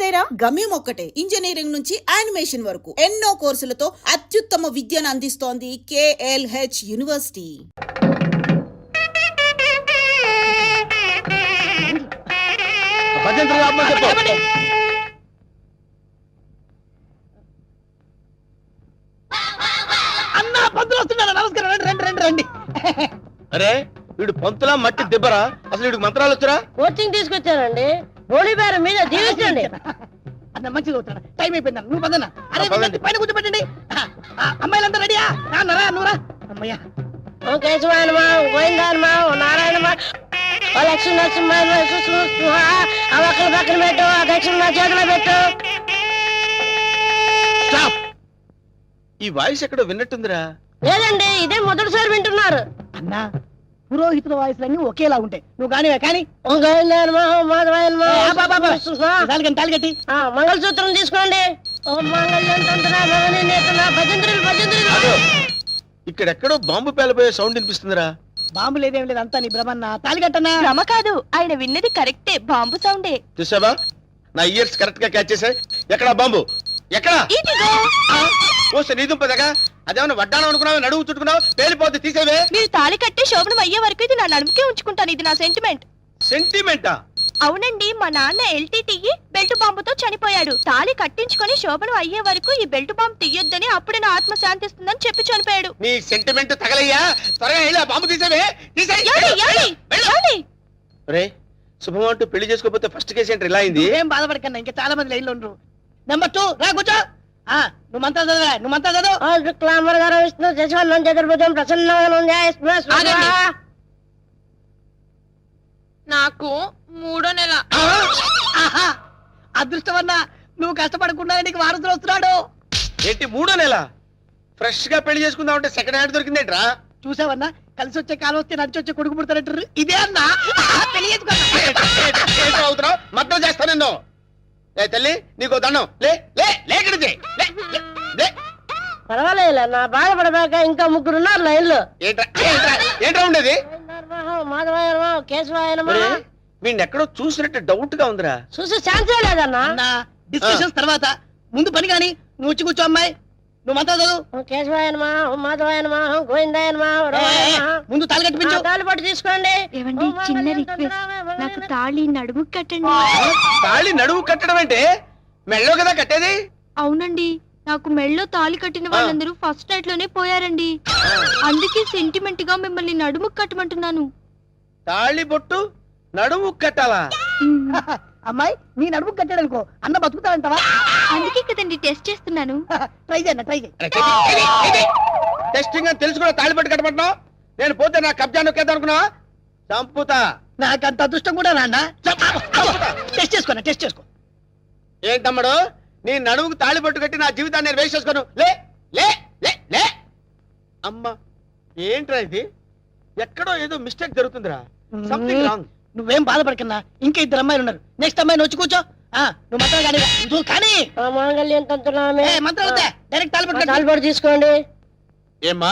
సరేరా, గమ్యం ఒక్కటే. ఇంజనీరింగ్ నుంచి యానిమేషన్ వరకు ఎన్నో కోర్సులతో అత్యుత్తమ విద్యను అందిస్తోంది KLH యూనివర్సిటీ. అన్నా పంతులు వస్తున్నారా? నమస్కారం, రండి రండి రండి. అరే వీడు పంతులా మట్టి దిబ్బరా? అసలు వీడికి మంత్రాలు వచ్చారా? కోచింగ్ తీసుకొచ్చానండి. గోళీబారం మీద దీవించండి. అన్న మంచిగా అవుతాడు. టైం అయిపోయింది, నువ్వు పదన్నా. అరే పైన కూర్చోబెట్టండి. అమ్మాయిలంతా రెడీయా? రాన్నరా నువ్వురా. అమ్మయ్యా. ఓం కేశవాయనమా, ఓం గోవిందాయనమా, ఓం నారాయణమా, ఓ లక్ష్మీ నరసింహ ఆ ఒక్కల పక్కన పెట్టు, ఆ దక్షిణ నా చేతిలో పెట్టు. స్టాప్. ఈ వాయిస్ ఎక్కడో విన్నట్టుందిరా. లేదండి, ఇదే మొదటిసారి వింటున్నారు. అన్నా పురోహితుల వాయిస్లన్నీ ఒకేలా ఉంటాయి. నువ్వు కానివే కానీ. ఓం గోవిందాయనమా, ఓం మాధవాయనమా, కట్టి మంగళసూత్రం తీసుకోండి. ఓం మంగళ్యం తంత్రా భవని నేత్ర భజంత్రులు భజంత్రులు. ఇక్కడెక్కడో బాంబు పేలబోయే సౌండ్ వినిపిస్తుందిరా. బాంబు లేదేం లేదు, అంతా నీ భ్రమన్న. తాలిగట్టన్నా. భ్రమ కాదు, ఆయన విన్నది కరెక్టే, బాంబు సౌండే. చూసావా, నా ఇయర్స్ కరెక్ట్ గా క్యాచ్ చేశాయి. ఎక్కడా బాంబు? ఎక్కడా? ఓ నీదుంపదగా, అదేమన్నా వడ్డానం అనుకున్నావు, నడువు చుట్టుకున్నావు, పేలిపోతే తీసేవే. మీరు తాళి కట్టి శోభనం అయ్యే వరకు ఇది నా నడుముకే ఉంచుకుంటాను. ఇది నా సెంటిమెంట్. సెంటిమెంటా? అవునండి, మా నాన్న LTTE బెల్ట్ బాంబుతో చనిపోయాడు. తాళి కట్టించుకొని శోభనం అయ్యే వరకు ఈ బెల్ట్ బాంబు తీయొద్దని, అప్పుడే నా ఆత్మ శాంతిస్తుందని చెప్పి చనిపోయాడు. నీ సెంటిమెంట్ తగలయ్యా. త్వరగా వెళ్ళి ఆ బాంబు తీసేవే. రే శుభం అంటూ పెళ్లి చేసుకోకపోతే ఫస్ట్ కేసు ఏంటి ఇలా అయింది? ఏం బాధపడకన్నా, ఇంకా చాలా మంది లైన్లో ఉండరు. నెంబర్ 2 రా కూర్చో. నువ్వు మంత్రా చదువు, నువ్వు మంత్రా చదువు. క్లామర్ గారు విష్ణు శశివర్ణం చతుర్భుజం ప్రసన్నం. నాకు 3వ నెల. అదృష్టమన్నా, నువ్వు కష్టపడకుండా నీకు వారసులు వస్తున్నాడు. ఏంటి 3వ నెల? ఫ్రెష్ గా పెళ్లి చేసుకుందాం అంటే సెకండ్ హ్యాండ్ దొరికిందేంట్రా? చూసావన్నా, కలిసి వచ్చే కాలం వస్తే నడిచి వచ్చే కొడుకు పుడతారంటారు. ఇదే అన్నా అవుతున్నావు, మద్దతు చేస్తా నిన్ను. ఏ తల్లి, నీకు దండం. లేకడితే పర్వాలేదు, నా బాధపడబాక ఇంకా 3 ఉన్నారు లైన్ లో. ఏంట్రా ఉండేది? మాధవాయనమా, కేశవాయనమా. వీడిని ఎక్కడో చూసినట్టు డౌట్ గా ఉందిరా. చూసే ఛాన్సే లేదన్నా. డిస్కషన్స్ తర్వాత ముందు పని గాని నువ్వు వచ్చి కూర్చో. అమ్మాయి నువ్వు మంత్రా చదువు. కేశవాయనమా, మాధవాయనమా, గోవిందాయనమా. ముందు తాళి కట్టించు. తాళి పట్టు తీసుకోండి. ఏవండి, చిన్న రిక్వెస్ట్, నాకు తాళి నడుము కట్టండి. తాళి నడుము కట్టడం అంటే మెళ్ళో కదా కట్టేది? అవునండి, నాకు మెళ్ళో తాళి కట్టిన వాళ్ళందరూ ఫస్ట్ నైట్ లోనే పోయారండి. అందుకే సెంటిమెంట్ గా మిమ్మల్ని నడుము కట్టమంటున్నాను. తాళి బొట్టు నడుము కట్టాలా? అమ్మాయి నీ నడుము కట్టాడనుకో, అన్న బతుకుతాడంటావా? అందుకే కదండి టెస్ట్ చేస్తున్నాను. ట్రై చేయన్న, ట్రై చేయి. టెస్టింగ్ అని తెలుసు కూడా తాళి బొట్టు కట్టమంటున్నావు. నేను పోతే నా కబ్జా నొక్కేద్దాం అనుకున్నావా? చంపుతా. నాకంత అదృష్టం కూడా రాండా. టెస్ట్ చేసుకో, టెస్ట్ చేసుకో. ఏంటమ్మడు, నీ నడుముకు తాళి బొట్టు కట్టి నా జీవితాన్ని నేను వేస్ట్ చేసుకోను. లే లే లే లే. అమ్మా, ఏంట్రా ఇది? ఎక్కడో ఏదో మిస్టేక్ జరుగుతుందిరా. Something wrong. నువ్వేం బాధపడకన్నా, ఇంకా 2 అమ్మాయిలు ఉన్నారు. నెక్స్ట్ అమ్మాయిని వచ్చి కూర్చో. నువ్వు మంత్రాలు కానీ నువ్వు కానీ మాంగళ్యం తంత్రనామే. మంత్రాలు వద్దే, డైరెక్ట్ తాళి పట్టు తీసుకోండి. ఏమ్మా,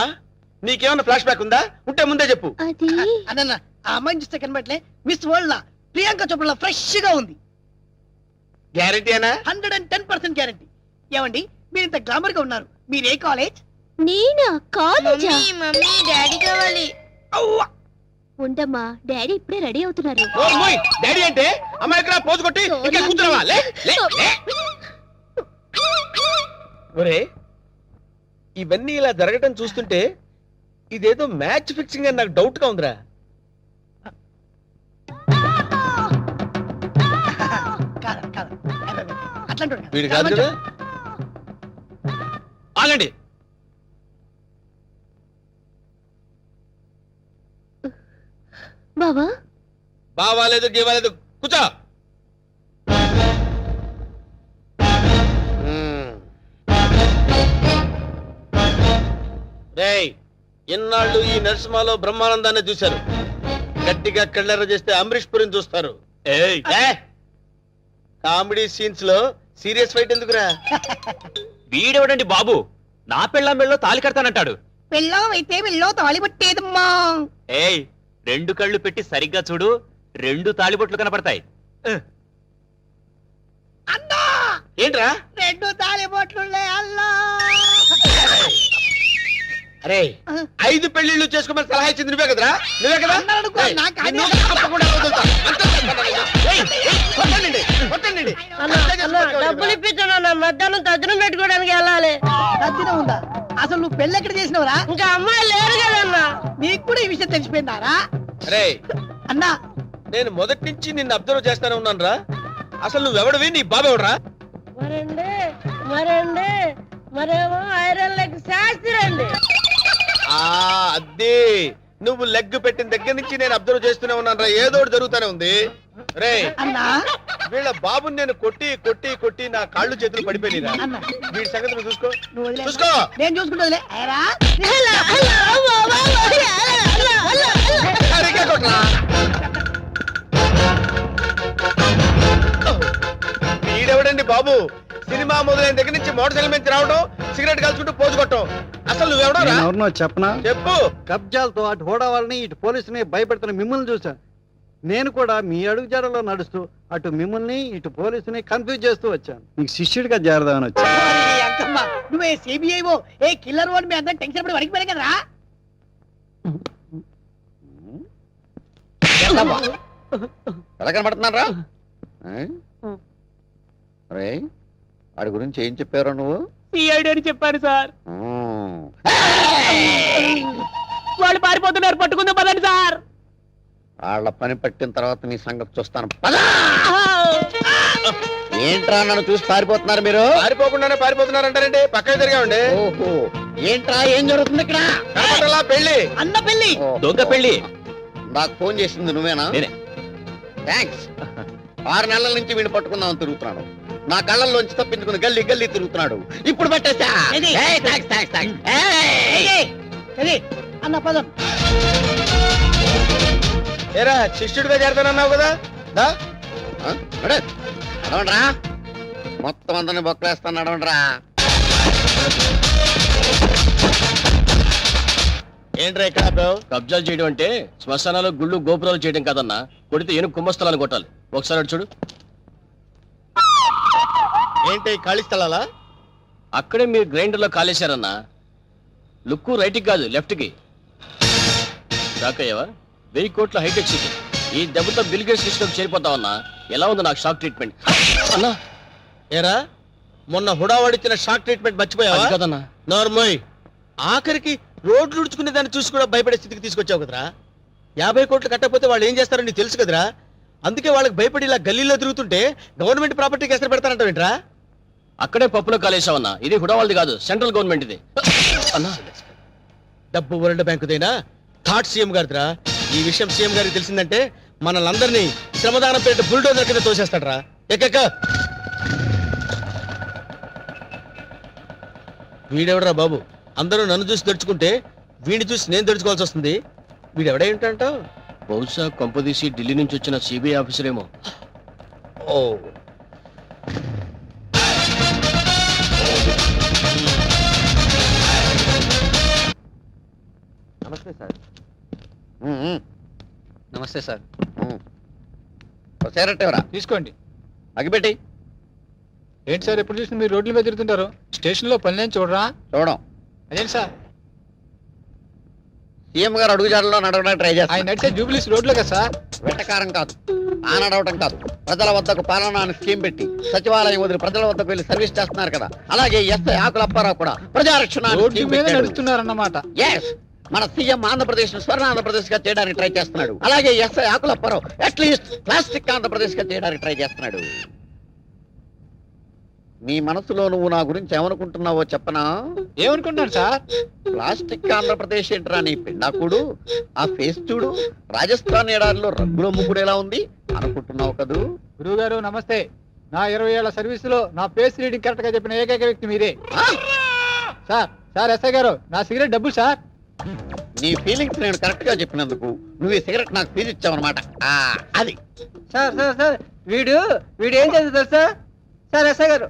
నీకేమన్నా ఫ్లాష్ బ్యాక్ ఉందా? ఉంటే ముందే చెప్పు. అది అన్న, ఆ అమ్మాయిని చూస్తే కనబట్లే మిస్ వరల్డ్ లా ప్రియాంక చోప్రా ఫ్రెష్ గా ఉంది. గ్యారెంటీనా? 110% గ్యారెంటీ. ఏమండి, మీరు ఇంత గ్లామర్ గా ఉన్నారు, మీరు ఏ కాలేజ్? నేనా? కాలేజా? మమ్మీ డాడీ కావాలి. ఉండమ్మా, డాడీ ఇప్పుడే రెడీ అవుతున్నారు. డాడీ అంటే అమ్మాయి ఎక్కడ పోజు కొట్టి ఇంకా కూర్చున్నావా? లే లే లే. ఒరే, ఇవన్నీ ఇలా జరగటం చూస్తుంటే ఇదేదో మ్యాచ్ ఫిక్సింగ్ అని నాకు డౌట్ గా ఉందిరా. వీడు కాదు కదా. ఆగండి. బావా, బావాలేదు గీవాలేదు, కూర్చో. రేయ్, ఇన్నాళ్ళు ఈ నరసింహలో బ్రహ్మానందాన్ని చూశారు. గట్టిగా కళ్ళెర్ర చేస్తే అమరీష్ పురిని చూస్తారు. కామెడీ సీన్స్ లో సీరియస్ ఫైట్ ఎందుకురా? వీడెవడండి బాబు, నా పెళ్ళాం మెళ్ళో తాలి కడతానంటాడు. పెళ్ళం అయితే మెళ్ళో తాళి పట్టేదమ్మా. ఏయ్, 2 కళ్ళు పెట్టి సరిగ్గా చూడు, 2 తాళిబొట్లు కనపడతాయి. అన్నా ఏంట్రా? 2 తాళిబొట్లు అల్లా. అరే 5 పెళ్లిళ్ళు చేసుకోమని సలహా ఇచ్చింది నువ్వే కదరా? నువ్వే కదా? అన్నారనుకో, ఏయ్, నాకు నిన్ను అదే. తప్పకుండా వదులుతా. ఏయ్, ఏయ్, కొట్టండి, కొట్టండి. అన్న డబ్బులు ఇప్పించాను మధ్యాహ్నం తజ్జనం పెట్టుకోవడానికి వెళ్ళాలి. తద్దినం ఉందా? అసలు నువ్వు పెళ్ళి ఎక్కడ చేసినవరా? ఇంకా అమ్మాయి లేరు కదన్నా. నీకు కూడా ఈ విషయం తెలిసిపోయిందారా? అరే అన్నా నేను మొదటి నుంచి నిన్ను అబ్జర్వ్ చేస్తానే ఉన్నాను రా. అసలు నువ్వెవడవి, నీ బాబెవడరా? మరండి మరేమో ఐరన్ లెగ్ శాస్త్రి అండి. అదే నువ్వు లెగ్ పెట్టిన దగ్గర నుంచి నేను అబ్జర్వ్ చేస్తూనే ఉన్నాను రా. ఏదో ఒకటి జరుగుతూనే ఉంది. రే అన్నా వీళ్ళ బాబుని నేను కొట్టి కొట్టి కొట్టి నా కాళ్ళు చేతులు పడిపోయినా. అన్నా వీడి సంగతి నువ్వు చూసుకో. నువ్వు వదిలే. చూసుకో. నేను చూసుకుంటా. సరిగ్గా కొట్టరా. వీడెవడండి బాబు? సినిమా మొదలైన దగ్గర నుంచి మోటార్ సైకిల్ మీద రావడం, సిగరెట్ కలుసుకుంటూ పోజు కొట్టడం. అసలు నువ్వెవడరా? ఎవరినో చెప్పనా? చెప్పు. కబ్జాలతో అటు హోడా వాళ్ళని ఇటు పోలీసుని భయపెడుతున్న మిమ్మల్ని చూశాను. నేను కూడా మీ అడుగుజాడలో నడుస్తూ అటు మిమ్మల్ని ఇటు పోలీసుని కన్ఫ్యూజ్ చేస్తూ వచ్చాను. నీకు శిష్యుడిగా చేరదామని వచ్చాను. అంకమ్మ నువ్వే సిబిఐఓ ఏ కిల్లర్ వాడు మీ అందరం టెన్షన్ పడి వడికిపోయారు కదరా? ఎలా కనబడుతున్నారా? అరే వాడి గురించి ఏం చెప్పారు నువ్వు? సిఐడి అని చెప్పాను సార్. మ్మ్. వాళ్ళు పారిపోతున్నారు, పట్టుకుందాం పదండి సార్. వాళ్ళ పని పట్టిన తర్వాత నీ సంగతి చూస్తాను. పద! ఏంట్రా నన్ను చూసి పారిపోతున్నారు మీరు? పారిపోకుండానే పారిపోతున్నారంటారండి. పక్కన తిరిగామండి. ఓహో ఏంట్రా ఏం జరుగుతుంది ఇక్కడ? కనపడలా పెళ్లి. అన్న పెళ్లి. ఓ, దొంగ పెళ్లి. నాకు ఫోన్ చేసింది నువ్వేనా? నేనే. థ్యాంక్స్. 6 నెలల నుంచి వీడిని పట్టుకుందామని తిరుగుతున్నాడు. నా కళ్ళల్లోంచి తప్పించుకుని గల్లీ గల్లీ తిరుగుతున్నాడు. ఇప్పుడు పట్టేసా. ఏది? ఏయ్, థాంక్స్, థాంక్స్, థాంక్స్. ఏయ్! అది అన్న పదం. ఏరా శిష్యుడిగా చేరతానన్నావు కదా? దా. ఆ, నడు. నడవండ్రా. మొత్తం అందరిని బొక్కలేస్తాను. నడవండ్రా. ఏంట్రా ఇక్కడ ఆపావు? కబ్జాలు చేయడం అంటే శ్మశానాలు గుళ్ళు గోపురాలు చేయడం కాదన్నా. కొడితే ఏనుగు కుంభస్థలాన్ని కొట్టాలి. ఒకసారి అటు చూడు. ఏంటి ఖాళీ స్థలాలా? అక్కడే మీరు గ్రైండర్ లో కాలేశారన్నా. లుక్కు రైట్ కి కాదు లెఫ్ట్ కి. రాకయ్యవా 1000 కోట్ల హైటెక్ సిటీ. ఈ దెబ్బతో బిల్ గేట్స్ లిస్ట్ లోకి చేరిపోతావన్నా. ఎలా ఉంది నాకు షాక్ ట్రీట్మెంట్ అన్నా? ఏరా మొన్న హుడావాడిచ్చిన షాక్ ట్రీట్మెంట్ మర్చిపోయావా? అది కాదన్నా. నార్మల్. ఆఖరికి రోడ్లు ఉడుచుకునే దాన్ని చూసి కూడా భయపడే స్థితికి తీసుకొచ్చావు కదరా. 50 కోట్లు కట్టకపోతే వాళ్ళు ఏం చేస్తారో నీకు తెలుసు కదరా. అందుకే వాళ్ళకి భయపడి ఇలా గల్లీలో తిరుగుతుంటే గవర్నమెంట్ ప్రాపర్టీకి ఎసరు పెడతానంటావు ఏంట్రా? అక్కడే పప్పులో కాలేశావన్నా. ఇది హుడావాళ్ళది కాదు, సెంట్రల్ గవర్నమెంట్ ఇది అన్నా. డబ్బు వరల్డ్ బ్యాంకుదైనా థాట్ సీఎం గారిదిరా. ఈ విషయం సీఎం గారికి తెలిసిందంటే మనల్ని శ్రమదానం పేట బుల్డోజర్ కింద తోసేస్తాడరా. ఎక్క వీడెవడరా బాబు? అందరూ నన్ను చూసి తెరుచుకుంటే వీడిని చూసి నేను తెరుచుకోవాల్సి వస్తుంది. వీడెవడే ఏంటంటావు? బహుశా కొంపదీసి ఢిల్లీ నుంచి వచ్చిన సిబిఐ ఆఫీసర్ ఏమో. ఓ నమస్తే సార్. మ్మ్. నమస్తే సార్. మ్మ్. ఓ సిగరెట్ ఎవరా? తీసుకోండి. అగిపెట్టి. ఏంటి సార్ ఎప్పుడు చూసిన మీరు రోడ్ల మీద తిరుగుతుంటారు? స్టేషన్ లో పని చూడరా? చూడం. అదేంటి సార్ సీఎం గారు అడుగుజాడలో నడవడానికి ట్రై చేస్తారు. ఆయన నడిచే జూబిలీస్ రోడ్లో కదా సార్? వెటకారం కాదు, ఆ నడవటం కాదు. ప్రజల వద్దకు పాలన అని స్కీమ్ పెట్టి సచివాలయం వదిలి ప్రజల వద్దకు వెళ్ళి సర్వీస్ చేస్తున్నారు కదా. అలాగే ఎస్ఐ ఆకుల అప్పారావు కూడా ప్రజారక్షణ అని రోడ్డు scheme మీద పెట్టాడు. నడుస్తున్నారన్నమాట. Yes, మన సీఎం ఆంధ్రప్రదేశ్ స్వర్ణ ఆంధ్రప్రదేశ్ గా చేయడానికి ట్రై చేస్తున్నాడు. అలాగే ఎస్ఐ ఆకుల అప్పారావు అట్లీస్ట్ ప్లాస్టిక్ ఆంధ్రప్రదేశ్ గా చేయడానికి ట్రై చేస్తున్నాడు. నీ మనసులో నువ్వు నా గురించి ఏమనుకుంటున్నావో చెప్పనా? ఏమనుకుంటున్నారు సార్? ప్లాస్టిక్ ఆంధ్రప్రదేశ్ ఏంట్రా నీ పిండాకుడు? ఆ ఫేస్ చూడు, రాజస్థాన్ ఎడారిలో రంగుల ముగ్గురు ఎలా ఉంది అనుకుంటున్నావు కదూ? గురువు గారు నమస్తే. నా 20 ఏళ్ల సర్వీస్ లో నా ఫేస్ రీడింగ్ కరెక్ట్ గా చెప్పిన ఏకైక వ్యక్తి మీరే సార్. సార్ ఎస్ఐ గారు, నా సిగరెట్ డబ్బులు సార్. నీ ఫీలింగ్స్ నేను కరెక్ట్ గా చెప్పినందుకు నువ్వు ఈ సిగరెట్ నాకు ఫీజు ఇచ్చావన్నమాట. అది సార్ సార్ సార్ వీడు ఏం చేస్తారు సార్? సార్ ఎస్ఐ గారు,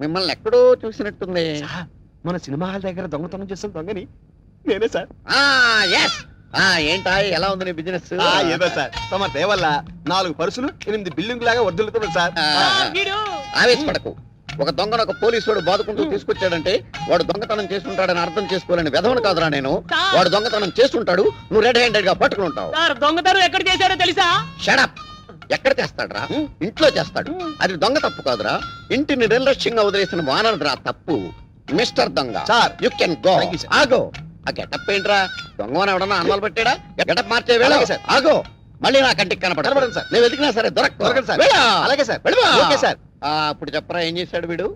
మిమ్మల్ని ఎక్కడో చూసినట్టుంది. మన సినిమా హాల్ దగ్గర దొంగతనం చేసిన దొంగని నేనే సార్. ఎస్, ఏంటా ఎలా ఉంది నీ బిజినెస్? ఏదో సార్ తమ దేవల్ల 4 పర్సులు 8 బిల్డింగ్ లాగా వర్దులుతుంది సార్. ఆవేశపడకు. ఒక దొంగను ఒక పోలీసుడు బాదుకుంటూ తీసుకొచ్చాడంటే వాడు దొంగతనం చేస్తుంటాడని అర్థం చేసుకోలేని వెధవను కాదురా నేను. వాడు దొంగతనం చేస్తుంటాడు, నువ్వు రెడ్ హ్యాండెడ్ గా పట్టుకుని ఉంటావు. సార్ దొంగతనం ఎక్కడ చేశాడో తెలుసా? షడప్. ఎక్కడ చేస్తాడ్రా? ఇంట్లో చేస్తాడు. అది దొంగ తప్పు కాదురా, ఇంటిని నిర్లక్ష్యంగా వదిలేసిన వానరద్రా తప్పు. మిస్టర్ దొంగ sir. You can go. Thank you, sir. ఆగో. ఆ గెటప్ ఏంట్రా? దొంగని ఎవడన్నా అన్నాలు పెట్టాడా? గెటప్ మార్చే వేళ అలాగే, sir. ఆగో. మళ్ళీ నా కంటికి కనపడదు కనపడదు, sir. నేను వెతికినా సరే దొరకదు, sir. దొరకదు. అలాగే సార్. Okay sir. ఇప్పుడు చెప్పరా ఏం చేశాడు వీడు?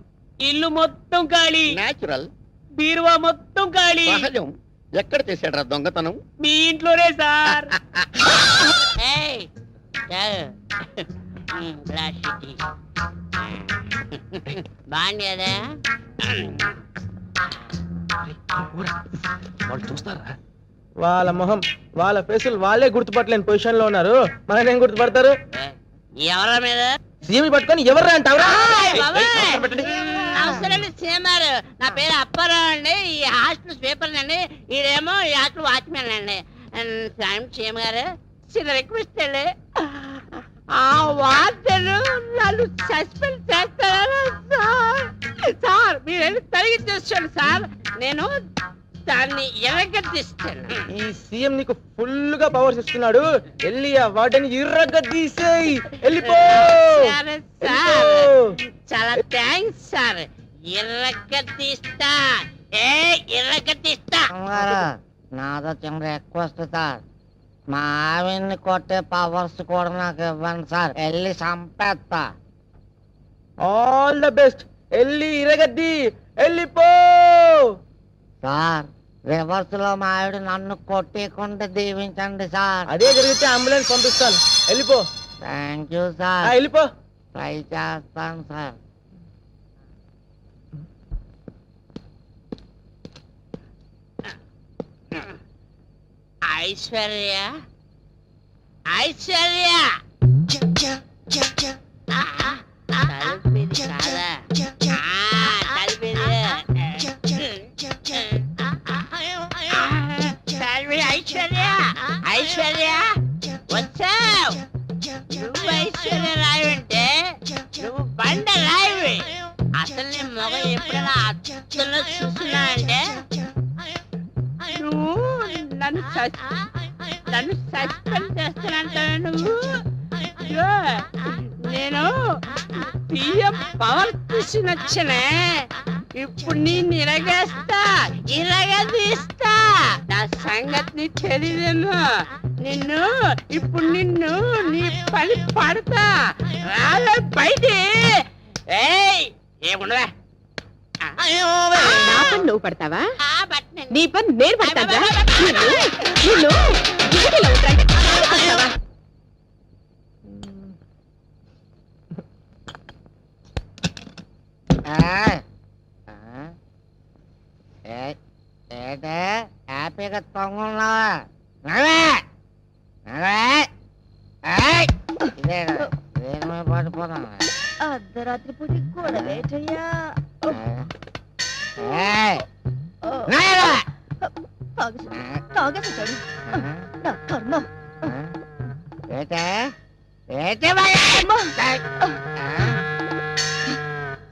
ఇల్లు మొత్తం ఖాళీ, నేచురల్, బీరువా మొత్తం ఖాళీ. సహజం. ఎక్కడ చేశాడు దొంగతనం? మీ ఇంట్లోనే సార్. బాగుంది కదా? వాళ్ళు చూస్తారా? వాళ్ళ మొహం వాళ్ళ ఫేసులు వాళ్ళే గుర్తుపట్టలేని పొజిషన్ లో ఉన్నారు. మన ఏం గుర్తుపడతారు? ఎవరా మీద సీఎం పట్టుకొని ఎవరు అంటావురా? అవసరం సీఎంఆర్. నా పేరు అప్పారావు అండి. ఈ హాస్టల్ స్వీపర్ అండి. ఈడేమో ఈ హాస్టల్ వాచ్మెన్ అండి. సీఎం గారు చిన్న రిక్వెస్ట్ అండి, ఆ వార్డెన్ నన్ను సస్పెండ్ చేస్తారా సార్? సార్ మీరు తొలగించేస్తాను సార్, నేను దాన్ని ఎరగదీస్తాను. ఈ సీఎం నీకు ఫుల్ గా పవర్స్ ఇస్తున్నాడు. వెళ్ళి ఆ వాటిని ఇర్రగా తీసేయి. వెళ్ళిపో. సరే సార్, చాలా థ్యాంక్స్ సార్. ఎర్రగదీస్తా. ఎర్రగదీస్తా. నాదో చిన్న రిక్వెస్ట్ సార్, మా ఆవిడ్ని కొట్టే పవర్స్ కూడా నాకు ఇవ్వండి సార్, వెళ్ళి చంపేస్తా. All the best. వెళ్ళి ఇరగద్ది. వెళ్ళిపో సార్. రివర్స్ లో మా ఆవిడ నన్ను కొట్టేకుండా దీవించండి సార్. అదే జరిగితే అంబులెన్స్ పంపిస్తాను. వెళ్ళిపో. Thank you sir. వెళ్ళిపో. ట్రై చేస్తాను సార్. ఐశ్వర్య, ఐశ్వర్య, తలుపిది కాదా? తలుపిది. ఐశ్వర్య, ఐశ్వర్య వచ్చావు. నువ్వు ఐశ్వర్య రాయి అంటే నువ్వు బండ రాయివి. అసలు నీ మొగ ఎప్పుడైనా అచ్చలో చూస్తున్నా అంటే నువ్వు నన్ను సస్పెండ్ చేస్తానంటావు. నువ్వు ఇదిగో, నేను బియ్యం పవర్ చూసి నచ్చనే. ఇప్పుడు నేను ఇరగదీస్తా. నా సంగతి తెలియదేమో. ఇప్పుడు నిన్ను నీ పని పడతా. రాలే బయటి. ఏముండవా? నా పని నువ్వు పడతావా? నీ పని నేను పడతావా? నిన్ను డ్యూటీలో ఉంటాయి. ఏంటే హ్యాపీగా తొంగున్నావా? పడిపోతాను. అర్ధరాత్రి పూట గొడవేటయ్యా. తాగేసాడు నా కర్మ.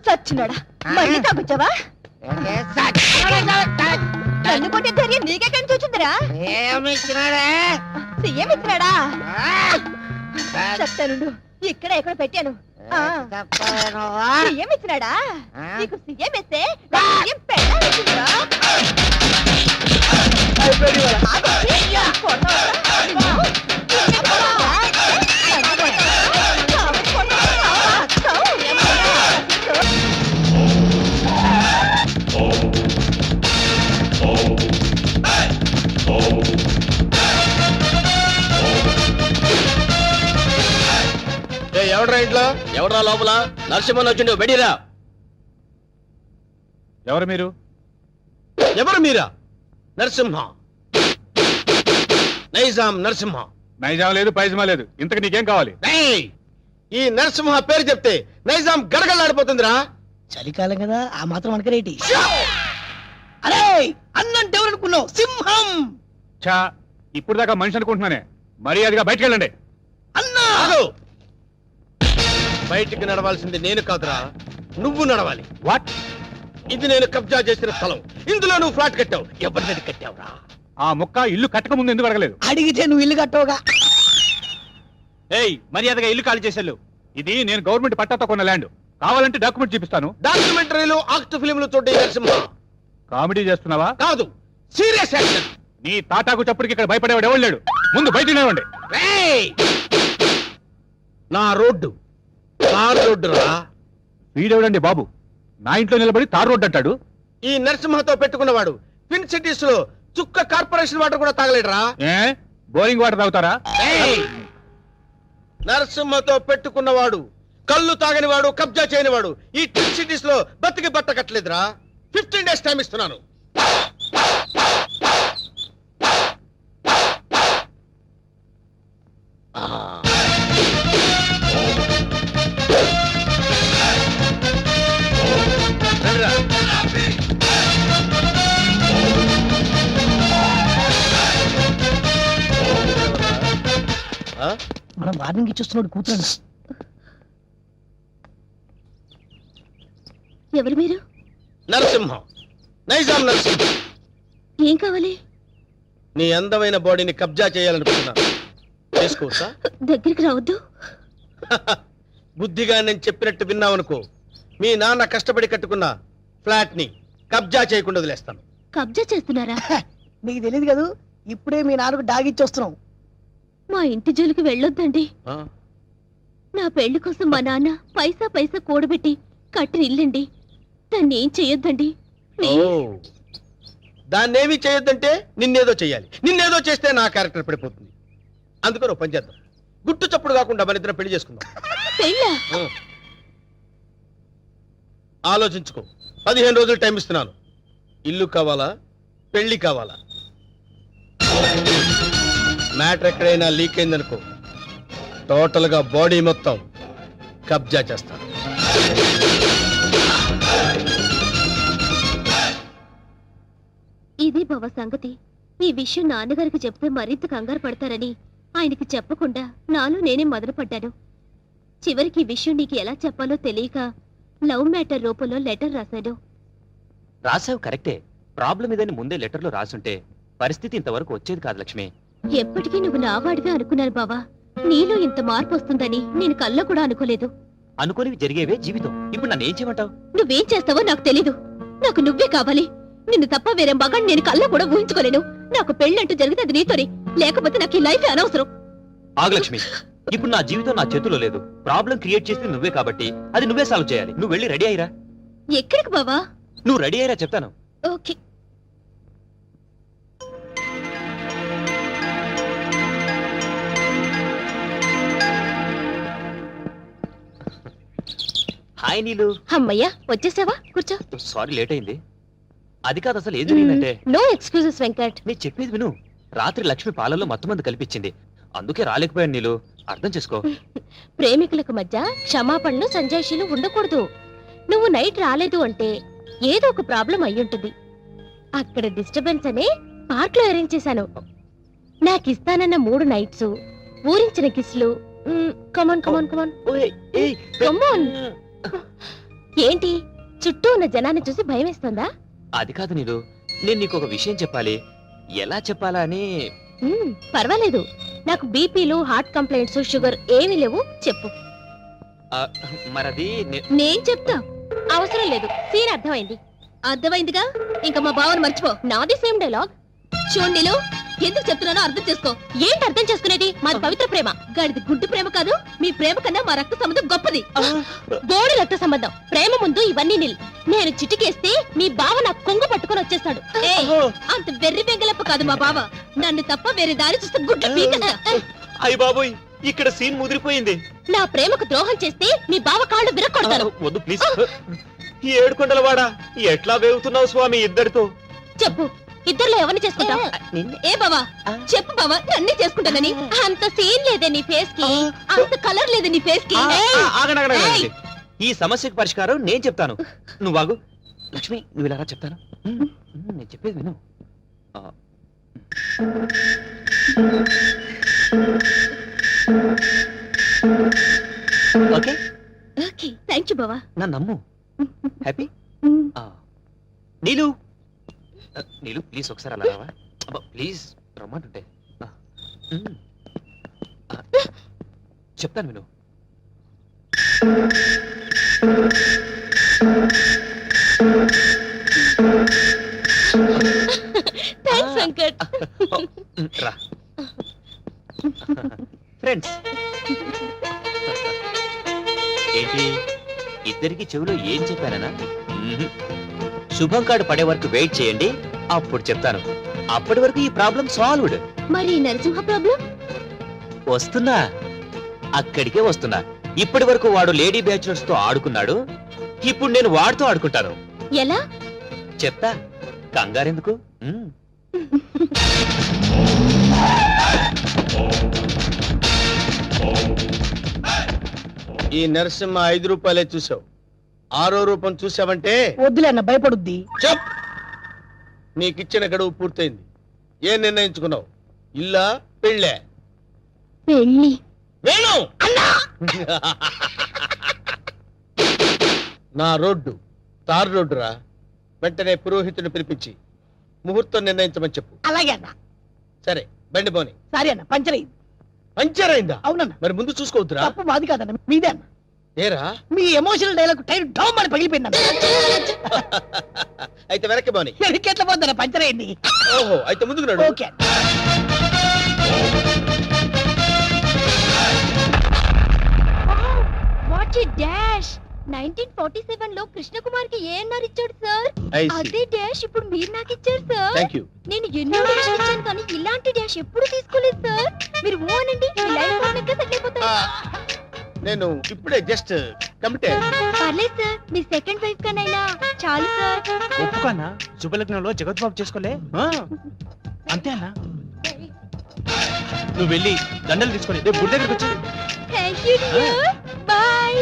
సచ్చినాడా, మళ్ళీ తాగొచ్చావా? నన్ను కొట్టే ధైర్యం నీకెక్కడి నుంచి వచ్చిందిరా? సీఎం ఇచ్చినాడా? చెప్తానుండు, ఇక్కడ ఎక్కడ పెట్టాను. సీఎం ఇచ్చినాడా? నీకు సీఎం ఇస్తే సీఎం పెట్టాల్సిందిరా. ఎవడ్రా ఇంట్లో? ఎవడ్రా లోపల? నరసింహన్ వచ్చిండు, బెడిరా. ఎవరు మీరు? ఎవరు మీరా? నరసింహ, నైజాం నరసింహ. నైజాం లేదు, పైజమా లేదు. ఇంతకు నీకేం కావాలి? ఏయ్! ఈ నరసింహ పేరు చెప్తే నైజాం గడగడలాడిపోతుందిరా. చలికాలం కదా, ఆ మాత్రం అనకరేటి. అరే అన్నంటే ఎవరనుకున్నావు? సింహం. ఛా, ఇప్పుడు దాకా మనిషి అనుకుంటున్నానే మర్యాదగా బయటికి వెళ్ళండి. అన్నా బయటికి నడవాల్సింది నేను కాదురా, నువ్వు నడవాలి. వాట్? ఇది నేను కబ్జా చేసిన స్థలం. ఇందులో నువ్వు ఫ్లాట్ కట్టావు. ఎవరిని కట్టావురా? ఆ ముక్క ఇల్లు కట్టక ముందు ఎందుకు అడగలేదు? అడిగితే నువ్వు ఇల్లు కట్టవుగా. ఏయ్, మర్యాదగా ఇల్లు ఖాళీ చేసేళ్ళు. ఇది నేను గవర్నమెంట్ పట్టాతో కొన్న ల్యాండ్. కావాలంటే డాక్యుమెంట్ చూపిస్తాను. డాక్యుమెంటరీలు, ఆక్ట్ ఫిలింలు చూడే నరసింహ. కామెడీ చేస్తున్నావా? కాదు, సీరియస్ యాక్షన్. నీ తాటాకు చప్పుడుకి ఇక్కడ భయపడేవాడు ఎవడు లేడు. ముందు బయట నిలవండి. రేయ్! నా రోడ్డు తార్ రోడ్డు రా. వీడెవడండి బాబు నా ఇంట్లో నిలబడి తార్ రోడ్డు అంటాడు? ఈ నరసింహతో పెట్టుకున్నవాడు ట్విన్ సిటీస్ లో చుక్క కార్పొరేషన్ వాటర్ కూడా తాగలేడురా. ఏ బోరింగ్ వాటర్ తాగుతారా? రేయ్! నరసింహతో పెట్టుకున్నవాడు కళ్ళు తాగనివాడు, కబ్జా చేయనివాడు ఈ ట్విన్ సిటీస్ లో బతికి బట్ట కట్టలేదురా. 15 days టైం ఇస్తున్నాను. రండిరా. ఆ? మనం వార్నింగ్ ఇచ్చేస్తున్నాడు కూతురు. ఎవరు మీరు? నరసింహం, నైజాం నరసింహం. ఏం కావాలి? నీ అందమైన బాడీని కబ్జా చేయాలనుకుంటున్నాను. చేసుకోవచ్చా? దగ్గరికి రావద్దు. బుద్ధిగా నేను చెప్పినట్టు విన్నావనుకో, మీ నాన్న కష్టపడి కట్టుకున్న ఫ్లాట్ ని కబ్జా చేయకుండా వదిలేస్తాను. కబ్జా చేస్తున్నారా? నీకు తెలియదు కదా, ఇప్పుడే మీ నాన్నకు డాగిచ్చి వస్తున్నాం. మా ఇంటి జోలికి వెళ్ళొద్దండి. ఆ? నా పెళ్లి కోసం మా నాన్న పైసా పైసా కూడబెట్టి కట్టిన ఇల్లండి. దాన్ని ఏం చెయ్యొద్దండి. ఓ, దాన్నేమీ చేయొద్దంటే నిన్నేదో చెయ్యాలి. నిన్నేదో చేస్తే నా క్యారెక్టర్ పడిపోతుంది. అందుకని ఓ పని చేద్దాం, గుట్టు చప్పుడు కాకుండా మన ఇద్దరం పెళ్లి చేసుకుందాం. పెళ్ళా? ఆలోచించుకో. 15 రోజులు టైం ఇస్తున్నాను. ఇల్లు కావాలా, పెళ్లి కావాలా? మ్యాటర్ ఎక్కడైనా లీక్ అయిందనుకో, టోటల్ గా బాడీ మొత్తం కబ్జా చేస్తాను. ఇది బావ సంగతి. ఈ విషయం నాన్నగారికి చెప్తే మరింత కంగారు పడతారని ఆయనకి చెప్పకుండా నాలో నేనే మొదలుపడ్డాను. చివరికి ఈ విషయం నీకు ఎలా చెప్పాలో తెలియక లవ్ మ్యాటర్ రూపంలో లెటర్ రాశాను. రాసావు కరెక్టే. ప్రాబ్లం ఇదని ముందే లెటర్లో రాసుంటే పరిస్థితి ఇంతవరకు వచ్చేది కాదు లక్ష్మి. ఎప్పటికీ నువ్వు నావాడిగా అనుకున్నాను బావా. నీలో ఇంత మార్పు వస్తుందని నేను కల్లో కూడా అనుకోలేదు. అనుకోనివి జరిగేవే జీవితం. ఇప్పుడు నన్ను ఏం చేయమంటావు? నువ్వేం చేస్తావో నాకు తెలీదు. నాకు నువ్వే కావాలి. నిన్ను తప్ప వేరే మగాన్ని నేను కల్లో కూడా ఊహించుకోలేను. నాకు పెళ్ళంటూ జరిగితే అది నీతోనే, లేకపోతే నాకు ఈ లైఫ్ అనవసరం. ఆగు లక్ష్మి, ఇప్పుడు నా జీవితం నా చేతిలో లేదు. ప్రాబ్లం క్రియేట్ చేసింది నువ్వే కాబట్టి అది నువ్వే సాల్వ్ చేయాలి. నువ్వు వెళ్ళి రెడీ అయ్యిరా. ఎక్కడికి బావా? నువ్వు రెడీ అయ్యిరా చెప్తాను. ఓకే. హాయ్ నీలు. అమ్మయ్యా, వచ్చేసావా? కూర్చో. సారీ లేట్ అయింది. అది కాదు, అసలు ఏం జరిగిందంటే, నో ఎక్స్క్యూజెస్ వెంకట్. నేను చెప్పేది విను. రాత్రి లక్ష్మి పాలల్లో మత్తుమంది కల్పించింది. అందుకే రాలేకపోయాను నీలు. అర్థం చేసుకో. ప్రేమికులకు మధ్య క్షమాపణలు సంజాయిషీలు ఉండకూడదు. నువ్వు నైట్ రాలేదు అంటే ఏదో ఒక ప్రాబ్లం అయ్యుంటుంది. అక్కడ డిస్టర్బెన్స్ అనే పార్క్ లో అరేంజ్ చేశాను. నాకు ఇస్తానన్న 3 నైట్స్, ఊరించిన కిస్లు. కమాన్ కమాన్ కమాన్ కమాన్. ఏంటి, చుట్టూ ఉన్న జనాన్ని చూసి భయం వేస్తుందా? అది కాదు నీలు, నేను నీకు ఒక విషయం చెప్పాలి. ఎలా చెప్పాలా అని. పర్వాలేదు. నాకు బీపీలు, హార్ట్ కంప్లైంట్స్, షుగర్ ఏమీ లేవు. చెప్పు. మరది నేను చెప్తా. అవసరం లేదు. సీన్ అర్థమైంది. అర్థమైందిగా, ఇంకా మా బావని మర్చిపో. నాది సేమ్ డైలాగ్. చూడండిలో ఎందుకు చెప్తున్నానో అర్థం చేసుకో. ఏంటి అర్థం చేసుకునేది? మాది పవిత్ర ప్రేమ. గాడిది గుడ్డు ప్రేమ కాదు. మీ ప్రేమ కన్నా మా రక్త సంబంధం గొప్పది. బోడి రక్త సంబంధం. ప్రేమ ముందు ఇవన్నీ నిల్. నేను చిటికేస్తే మీ బావ నా కొంగు పట్టుకొని వచ్చేస్తాడు. అంత వెర్రి బెంగలప్ప కాదు మా బావ. నన్ను తప్ప వేరే దారి చూస్తే గుడ్డ పీకస్తా. అయ్య బాబోయ్, ఇక్కడ సీన్ ముదిరిపోయింది. నా ప్రేమకు ద్రోహం చేస్తే మీ బావ కాళ్ళు విరక్కొడతాను. వద్దు ప్లీజ్. ఈ ఏడుకొండలవాడా, ఎట్లా వేగుతున్నావు స్వామి ఇద్దరితో? చెప్పు, ఇద్దరులో ఎవరిని చేసుకుంటావు? ఏ బావా, చెప్పు బావా, నన్నే చేసుకుంటానని. అంత సీన్ లేదే నీ ఫేస్ కి, అంత కలర్ లేదే నీ ఫేస్ కి. ఈ సమస్యకు పరిష్కారం నేను చెప్తాను. నువ్వు ఆగు లక్ష్మి, నువ్వు ఇలా చెప్తాను. నేను చెప్పేది విను. ఓకే ఓకే థ్యాంక్ యూ బావా నా నమ్ము హ్యాపీ నీలు నీలు ప్లీజ్ ఒకసారి అలా రావా అబ్బా ప్లీజ్ రమ్మంటుంటే చెప్తాను విను థ్యాంక్స్ వెంకట్ రా ఫ్రెండ్స్ ఏంటి ఇద్దరికి చెవిలో ఏం చెప్పానన్నా శుభం కార్డు పడే వరకు వెయిట్ చేయండి అప్పుడు చెప్తాను అప్పటి వరకు ఈ ప్రాబ్లం సాల్వ్డ్ మరి నరసింహ ప్రాబ్లం వస్తున్నా అక్కడికే వస్తున్నా ఇప్పటి వరకు వాడు లేడీ బ్యాచులర్స్ తో ఆడుకున్నాడు ఇప్పుడు నేను వాడితో ఆడుకుంటాను ఎలా చెప్తా కంగారెందుకు ఈ నరసింహ 5 రూపాయలే చూసావు 6వ రూపం చూసావంటే వద్దులే అన్న భయపడుద్ది. చెప్ నీకిచ్చిన గడువు పూర్తయింది. ఏం నిర్ణయించుకున్నావు? ఇల్లా పెళ్ళే? పెళ్ళి. వేణు నా రోడ్డు తారు రోడ్డురా. వెంటనే పురోహితుని పిలిపించి ముహూర్తం నిర్ణయించమని చెప్పు. అలాగే అన్న. సరే బండి పోని. సారీ అన్న పంచర్ అయింది. పంచర్ అయిందా? అవునన్న. మరి ముందు చూసుకోవద్దురా. తప్పు మాది కాదన్న మీదే అన్న. ఏరా మీ ఎమోషనల్ డైలాగ్ టైర్ డౌన్ అని పగిలిపోయిందన్న. అయితే వెనక్కి పోని. ఎట్లా పోద్దన్న పంచర్ అయింది. ఓహో అయితే ముందుకు నడు. ఓకే వాట్ ఏ డాష్ 1947 లో కృష్ణకుమార్ కి ఏఎన్ఆర్ ఇచ్చాడు సార్. I see. అదే డాష్ ఇప్పుడు మీరు నాకు ఇచ్చారు సార్. Thank you. నేను ఎన్నో డాష్ ఇచ్చాను కానీ ఇలాంటి డాష్ ఎప్పుడు తీసుకోలేదు సార్. మీరు ఓ అనండి మీ లైఫ్ పార్ట్నర్ సెటిల్ అయిపోతారు. నేను ఇప్పుడే జస్ట్ కమిటే. పర్లేదు సార్ మీ సెకండ్ వైఫ్ కనైనా చాలు సార్. ఒప్పుకన్నా శుభలగ్నంలో జగత్ బాబు చేసుకోలే అంతే అన్నా. నువ్వు వెళ్ళి దండలు తీసుకొని రేపు గుడి దగ్గరకు వచ్చి. Thank you dear bye.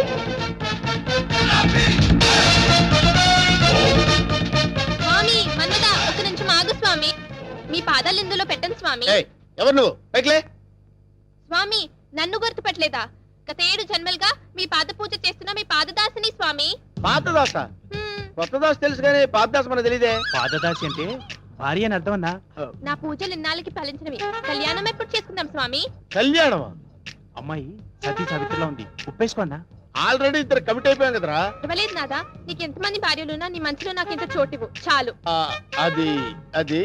Swami Manmadha ఒక నిమిషం ఆగు స్వామి. మీ పాదాలు ఇందులో పెట్టండి స్వామి. ఏయ్ ఎవరు నువ్వు? పైకిలే. స్వామి నన్ను గుర్తుపట్టలేదా? గత 7 జన్మలుగా మీ పాద పూజ చేస్తున్న మీ పాదదాసిని స్వామి. పాతదాస? కొత్త దాస తెలుసు కానీ పాతదాస మనకు తెలియదే. పాదదాసి అంటే భార్య అని అర్థం అన్నా. నా పూజలు ఇన్నాళ్ళకి ఫలించినవి. కళ్యాణం ఎప్పుడు చేసుకుందాం స్వామి? కళ్యాణమా? అమ్మాయి సతీ సావిత్రిలో ఉంది ఉప్పేసుకో అన్నా. ఆల్రెడీ ఇద్దరు కమిట్ అయిపోయాం కదరా. ఇవ్వలేదు నాదా. నీకు ఎంతమంది భార్యలున్నా నీ మనసులో నాకు ఇంత చోటివు చాలు. అది అది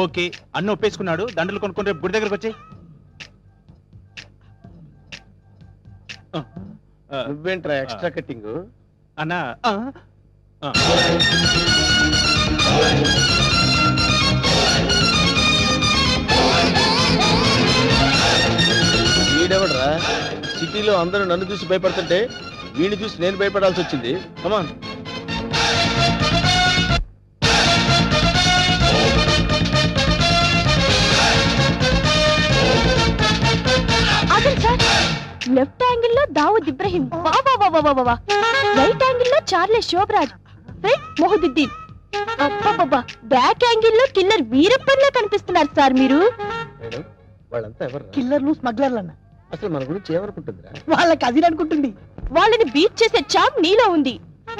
ఓకే అన్న ఒప్పేసుకున్నాడు. దండలు కొనుక్కొని రేపు గుడి దగ్గరకు వచ్చి. నువ్వేంట్రా ఎక్స్ట్రా కట్టింగ్ అన్నా. వీడెవడరా? సిటీలో అందరూ నన్ను చూసి భయపడుతుంటే వీడిని చూసి నేను భయపడాల్సి వచ్చింది. కమాన్. అసలు సార్ లెఫ్ట్ యాంగిల్ లో దావుద్ ఇబ్రహీం, రైట్ యాంగిల్ లో చార్లెస్ శోభరాజ్, ఫ్రంట్ మొహదుద్దీన్, అబ్బబ్బబ్బా బ్యాక్ యాంగిల్ లో కిల్లర్ వీరప్పన్లా కనిపిస్తున్నారు సార్ మీరు. మేడం వాళ్ళంతా ఎవరు? కిల్లర్లు స్మగ్లర్లు అన్న. అసలు మన గురించి ఏమనుకుంటుందిరా? వాళ్ళ కజిన్ అనుకుంటుంది. వాళ్ళని బీట్ చేసే చాప్ నీలో ఉంది.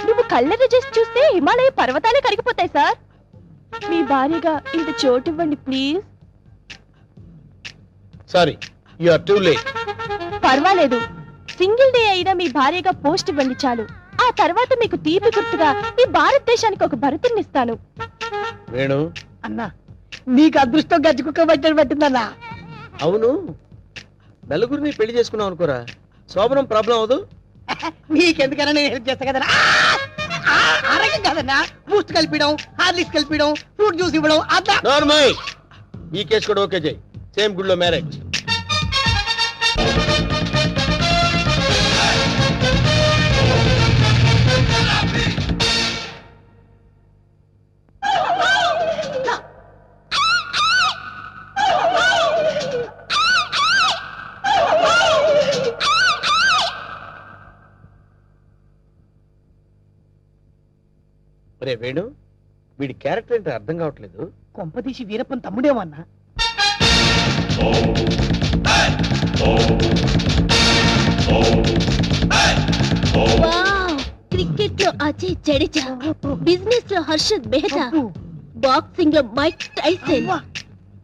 నువ్వు కళ్ళని చేసి చూస్తే హిమాలయ పర్వతాలే కరిగిపోతాయి సార్. మీ భార్యగా ఇంత చోటు ఇవ్వండి please. Sorry you are too late. పర్వాలేదు సింగిల్ డే అయినా మీ భార్యగా పోస్ట్ ఇవ్వండి చాలు. ఆ తర్వాత మీకు తీపి గుర్తుగా ఈ భారతదేశానికి ఒక భరతుని ఇస్తాను. వేణు అన్నా నీకు అదృష్టం గజ్జి కుక్క పట్టని పట్టిందన్నా. అవును నలుగురిని పెళ్లి చేసుకున్నావు అనుకోరా, శోభనం ప్రాబ్లం అవదు. నీకెందుకన్నా నేను హెల్ప్ చేస్తా కదన్నా. అరగం కదన్నా బూస్ట్ కలిపిడం, హార్లిక్స్ కలిపిడం, ఫ్రూట్ జ్యూస్ ఇవ్వడం అదా. నార్మల్. ఈ కేసు కూడా ఓకే చేయి. సేమ్ గుడిలో మ్యారేజ్. రే వేణు వీడి క్యారెక్టర్ ఏంటో అర్థం కావట్లేదు. కొంపదీసి వీరప్పన్ తమ్ముడేమన్నా. క్రికెట్ లో అజయ్ జడేజా, బిజినెస్ లో హర్షద్ మెహతా, బాక్సింగ్ లో మైక్ టైసన్,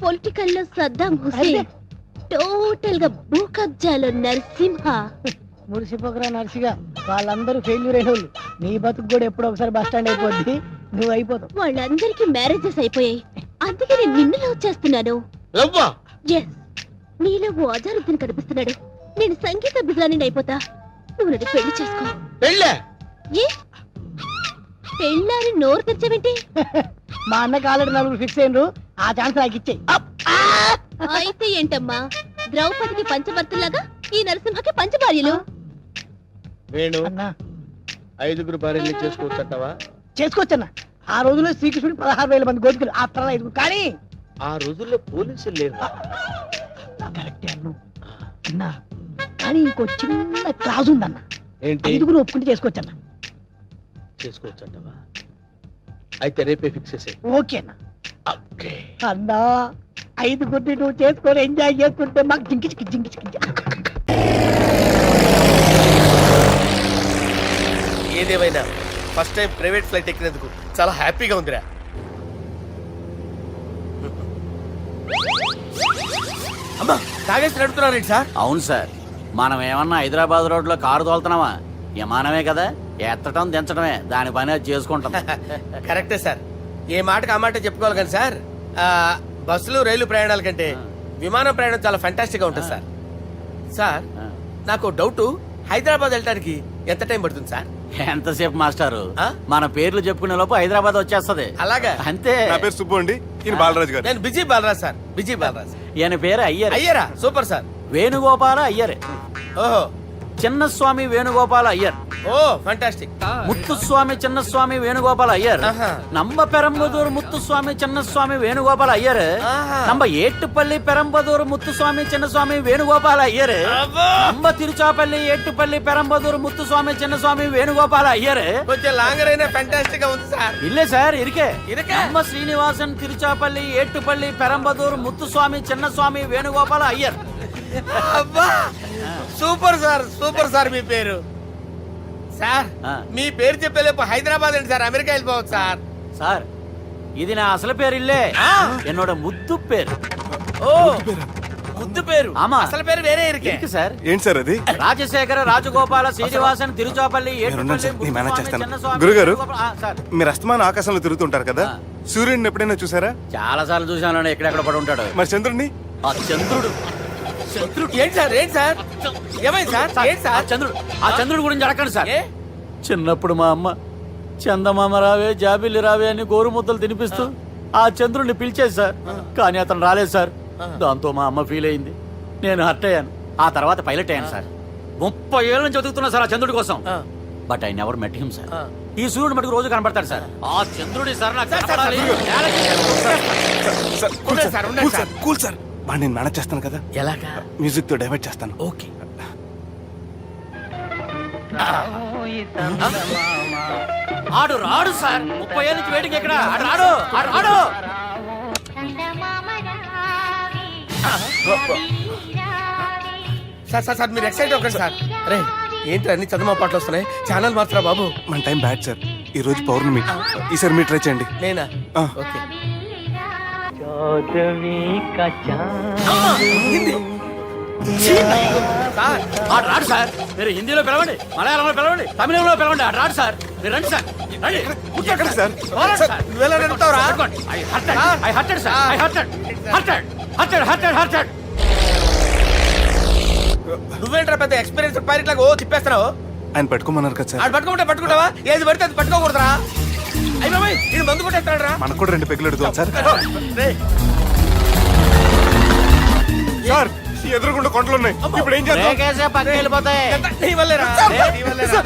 పొలిటికల్ లో సద్దాం హుసేన్, టోటల్ గా భూ కబ్జాలో నరసింహ. మురిసిపోకరా నర్సిగా, వాళ్ళందరూ ఫెయిల్యూర్ అయిన వాళ్ళు. నీ బతుకు కూడా ఎప్పుడో ఒకసారి బస్ స్టాండ్ అయిపోద్ది, నువ్వు అయిపోతావు. వాళ్ళందరికీ మ్యారేజెస్ అయిపోయాయి, అందుకే నేను నిన్ను లవ్ చేస్తున్నాను. లవ్వా? ఎస్, నీలో ఓ అజారుద్దీన్ కనిపిస్తున్నాడు. నేను సంగీత బిజాని అయిపోతా, నువ్వు నన్ను పెళ్లి చేసుకో. పెళ్ళే? ఏ పెళ్ళాని నోరు తెచ్చావేంటి? మా అన్నకి ఆల్రెడీ నలుగురు ఫిక్స్ అయినరు, ఆ ఛాన్స్ నాకు ఇచ్చేయి. అయితే ఏంటమ్మా, ద్రౌపదికి పంచభర్తలాగా ఈ నరసింహకి పంచభార్యలు. వేణు, అన్నా 5 భార్యల్ని చేసుకోవచ్చంటావా? చేసుకోవచ్చన్నా. ఆ రోజుల్లో శ్రీకృష్ణుడు 16,000 మంది గోపికలు, ఆ తర్వాత 5. కానీ ఆ రోజుల్లో పోలీసులు లేరు. కరెక్టే అన్నా, కానీ ఇంకో చిన్న క్లాజ్ ఉందన్న. ఏంటి? 5 ఒప్పుకుంటే చేసుకోవచ్చన్నా. చేసుకోవచ్చంటావా? అయితే రేపే ఫిక్స్ చేసే. ఓకే అన్న. అన్నా 5 నువ్వు చేసుకొని ఎంజాయ్ చేసుకుంటే మాకు జింకిచికి జింకిచికి. ఏదేమైనా ఫస్ట్ టైం ప్రైవేట్ ఫ్లైట్ ఎక్కినందుకు చాలా హ్యాపీగా ఉందిరా. అమ్మా, తాగేసి నడుపుతున్నారేంటి సార్? అవును సార్, మనం ఏమన్నా హైదరాబాద్ రోడ్లో కారు తోలుతున్నామా? విమానమే కదా, ఎత్తటం దించడమే దాని పని, అది చేసుకుంటాం. కరెక్టే సార్, ఏ మాటకు ఆ మాట చెప్పుకోవాలి కానీ సార్, బస్సులు రైలు ప్రయాణాల కంటే విమానం ప్రయాణం చాలా ఫ్యాంటాస్టిక్ గా ఉంటుంది సార్. సార్, నాకు డౌట్, హైదరాబాద్ వెళ్ళడానికి ఎంత టైం పడుతుంది సార్? ఎంతసేపు మాస్టారు, మన పేర్లు చెప్పుకునే లోపు హైదరాబాద్ వచ్చేస్తది. అలాగా? అంతే. నా పేరు సుబ్బు అండి, ఈయన బాలరాజు గారు. నేను busy Balaraj sir, busy Balaraj. ఈయన పేరు అయ్యర్. అయ్యరా? Super sir. వేణుగోపాల అయ్యర్. ఓహో. చిన్నస్వామి వేణుగోపాల అయ్యర్. Oh fantastic. ముత్తుస్వామి చిన్నస్వామి వేణుగోపాల అయ్యర్. நம்ம பெரம்பதூர் முத்துசுவாமி சின்னசுவாமி வேணுகோபால ஐயர். நம்ம ஏட்டுப்பள்ளி பெரம்பதூர் முத்துசுவாமி சின்னசுவாமி வேணுகோபால ஐயர். நம்ம திருச்சாப்பள்ளி ஏட்டுப்பள்ளி பெரம்பதூர் முத்துசுவாமி சின்னசுவாமி வேணுகோபால ஐயர். కొంచెం లాంగర్ అయినా ఫ్యాంటాస్టిక్ గా ఉంది సార్. இல்ல சார், இருக்கே. நம்ம ஸ்ரீனிவாசன் திருச்சாப்பள்ளி ஏட்டுப்பள்ளி பெரம்பதூர் முத்துசுவாமி சின்னசுவாமி வேணுகோபால ஐயர். అబ్బా, సూపర్ సార్, సూపర్ సార్. మీ పేరు సార్, మీ పేరు చెప్పేలేపు హైదరాబాద్ అండి సార్, అమెరికా వెళ్ళిపోవచ్చు సార్. సార్, ఇది నా అసలు పేరు ఇల్లే, என்னோட ముద్దు పేరు. ఓ, ముద్దు పేరు. ఆమా, అసలు పేరు వేరే ఇరికే సార్. ఏంటి సార్ అది? రాజశేఖర రాజగోపాల శ్రీనివాసన్ తిరుచాపల్లి గురుగారు, మీరు అస్తమానం ఆకాశంలో తిరుగుతుంటారు కదా, సూర్యుడిని ఎప్పుడైనా చూసారా? చాలా సార్లు చూసాను, ఎక్కడెక్కడ పడి ఉంటాడు. మరి చంద్రుడిని? ఆ చంద్రుడు. ఏంటి సార్, ఏంటి సార్, ఏమైంది సార్? ఏంటి సార్? ఆ చంద్రుడి గురించి అడగండి సార్. చిన్నప్పుడు మా అమ్మ చందమామ రావే జాబిల్లి రావే అని గోరుముద్దలు తినిపిస్తూ ఆ చంద్రుడిని పిలిచేది సార్, కానీ అతను రాలేదు సార్. దాంతో మా అమ్మ ఫీల్ అయింది, నేను హర్ట్ అయ్యాను. ఆ తర్వాత పైలట్ అయ్యాను సార్. 30 ఏళ్ళ నుంచి చదువుతున్నా సార్ ఆ చంద్రుడి కోసం. But I never met him sir. ఈ సూర్యుడు మటుకు రోజు కనబడతాడు సార్. ఆ చంద్రుడి సార్ నాకు కూల్ సార్, నేను మేనేజ్ చేస్తాను కదా. ఎలాగా? మ్యూజిక్ తో డైవర్ట్ చేస్తాను. ఓకే. ఆడు రాడు సార్, 30 ఏళ్ళ నుంచి వేడికి ఎక్కడ రాడు. సార్ సార్ సార్, మీరు ఎక్సైట్ అవ్వకండి సార్. అరే ఏంటి అన్ని చదువు పాటలు వస్తున్నాయి, ఛానల్ మారుతురా బాబు. మన టైం బ్యాడ్ సార్, ఈ రోజు పౌర్ణమి. ఈసారి మీరు ట్రై చేయండి. నేనా? ఓకే. ఆడు రాడు సార్, మీరు హిందీలో పిలవండి, మలయాళంలో పిలవండి, తమిళంలో పిలవండి, ఆడు రాడు సార్. మీరు రండి సార్, ఎక్కడ సార్? నువ్వేంట్రా పెద్ద ఎక్స్పీరియన్స్ పైరెట్ లాగా ఓ తిప్పేస్తున్నావు? ఆయన పట్టుకోమన్నారు కదా సార్. ఆడు పట్టుకుంటే పట్టుకుంటావా? ఏది పడితే అది పట్టుకోకూడదురా. అయ్యి బాబాయ్, ఇది మందు కొట్టేస్తాడు రా. మనకు కూడా 2 పెగ్గులు అడుగుతాం సార్. సార్, ఎదురుగుండా కొండలు ఉన్నాయి, ఇప్పుడు ఏం చేద్దాం? పక్కకి వెళ్ళిపోతాయి. నీ వల్లేరా, నీ వల్లేరా.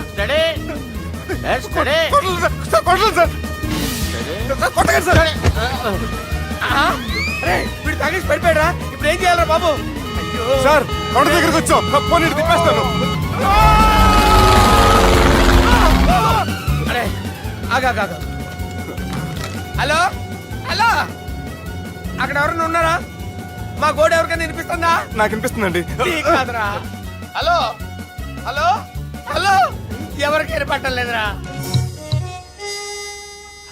వీడు తాగేసి పడిపోయాడా? ఇప్పుడు ఏం చేయాలరా బాబు? సార్, కొండ దగ్గరికి వచ్చాం, పోనీ తిప్పేస్తాను. అరే ఆగా. హలో హలో, అక్కడ ఎవరన్నా ఉన్నారా? మా గోడ ఎవరికైనా వినిపిస్తుందా? నాకు అనిపిస్తుందండి. నీకు కాదురా. హలో హలో హలో ఎవరికి వినపట్టలేదురా.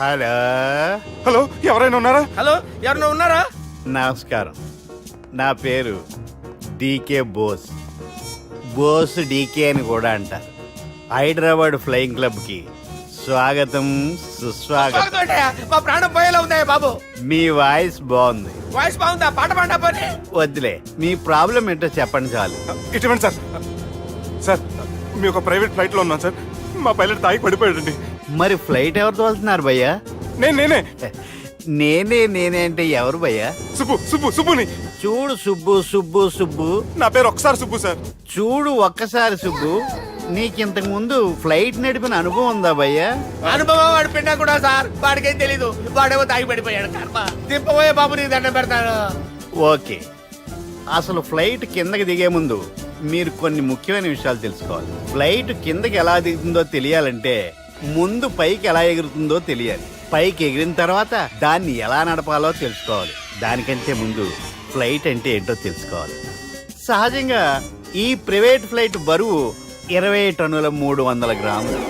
హలో హలో, ఎవరైనా ఉన్నారా? హలో ఎవరైనా ఉన్నారా? నమస్కారం, నా పేరు డీకే బోస్. బోస్ డీకే అని కూడా అంటారు. హైదరాబాద్ ఫ్లయింగ్ క్లబ్ కి స్వాగతం సుస్వాగతం. స్వాగతం. మా ప్రాణం పోయేలా ఉందా బాబు? మీ వాయిస్ బాగుంది. వాయిస్ బాగుందా? పాట పాడా పోనీ. వద్దులే, మీ ప్రాబ్లం ఏంటో చెప్పండి చాలు. ఇటువంటి సార్, సార్ మీ ఒక ప్రైవేట్ ఫ్లైట్ లో ఉన్నాం సార్. మా పైలట్ తాగి పడిపోయాడండి. మరి ఫ్లైట్ ఎవరు తోలుతున్నారు భయ్యా? నేనే నేనే అంటే ఎవరు భయ్యా? సుబ్బుని. చూడు సుబ్బు. నా పేరు ఒకసారి సుబ్బు సార్. చూడు ఒక్కసారి సుబ్బు, నీకింతకు ముందు ఫ్లైట్ నడిపిన అనుభవం ఉందా భయ్యా? అనుభవం వాడు పిన్నా కూడా సార్. వాడికేం తెలీదు. వాడేమో తాగి పడిపోయాడు. కర్మ. దింపబోయే బాబు నీకు దండం పెడతాను. ఓకే, అసలు ఫ్లైట్ కిందకి దిగే ముందు మీరు కొన్ని ముఖ్యమైన విషయాలు తెలుసుకోవాలి. ఫ్లైట్ కిందకి ఎలా దిగుతుందో తెలియాలంటే ముందు పైకి ఎలా ఎగురుతుందో తెలియాలి. పైకి ఎగిరిన తర్వాత దాన్ని ఎలా నడపాలో తెలుసుకోవాలి. దానికంటే ముందు ఫ్లైట్ అంటే ఏంటో తెలుసుకోవాలి. సహజంగా ఈ ప్రైవేట్ ఫ్లైట్ బరువు 20 టన్నుల 300 గ్రాములు.